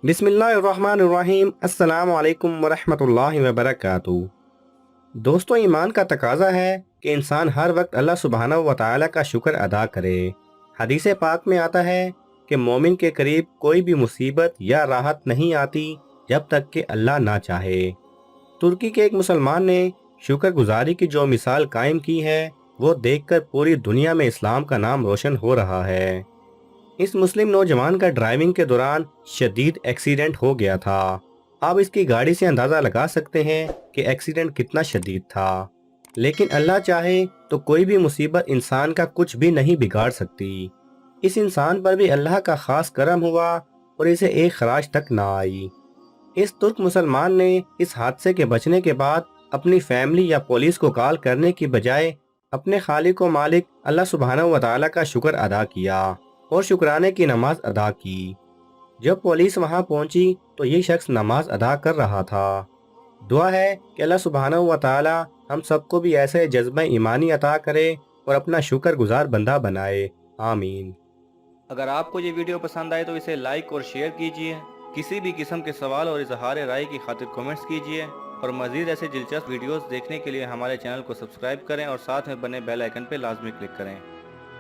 बिस्मिल्लाहिर्रहमानिर्रहीम। अस्सलाम वालेकुम वरहमतुल्लाहि वबरकातुहू। दोस्तों, ईमान का तकाजा है कि इंसान हर वक्त अल्लाह सुब्हानहू व तआला का शुक्र अदा करे। हदीस पाक में आता है कि मोमिन के करीब कोई भी मुसीबत या राहत नहीं आती जब तक कि अल्लाह ना चाहे। तुर्की के एक मुसलमान ने शुक्रगुजारी की जो मिसाल कायम की है, वो देखकर पूरी दुनिया में इस्लाम का नाम रोशन हो रहा है। इस मुस्लिम नौजवान का ड्राइविंग के दौरान शदीद एक्सीडेंट हो गया था। आप इसकी गाड़ी से अंदाज़ा लगा सकते हैं कि एक्सीडेंट कितना शदीद था। लेकिन अल्लाह चाहे तो कोई भी मुसीबत इंसान का कुछ भी नहीं बिगाड़ सकती। इस इंसान पर भी अल्लाह का खास करम हुआ और इसे एक खराश तक ना आई। इस तुर्क मुसलमान ने इस हादसे के बचने के बाद अपनी फैमिली या पुलिस को कॉल करने की बजाय अपने खालिक व मालिक अल्लाह सुब्हानहू व तआला का शुक्र अदा किया और शुक्राने की नमाज अदा की। जब पुलिस वहां पहुंची तो ये शख्स नमाज अदा कर रहा था। दुआ है कि अल्लाह सुब्हानहू व तआला हम सबको भी ऐसे जज्बा ईमानी अता करे और अपना शुक्रगुजार बंदा बनाए। आमीन। अगर आपको ये वीडियो पसंद आए तो इसे लाइक और शेयर कीजिए। किसी भी किस्म के सवाल और इजहार राय की खातिर कमेंट्स कीजिए और मज़ीद ऐसे दिलचस्प वीडियोस देखने के लिए हमारे चैनल को सब्सक्राइब करें और साथ में बने बेल आइकन पर लाजमी क्लिक करें।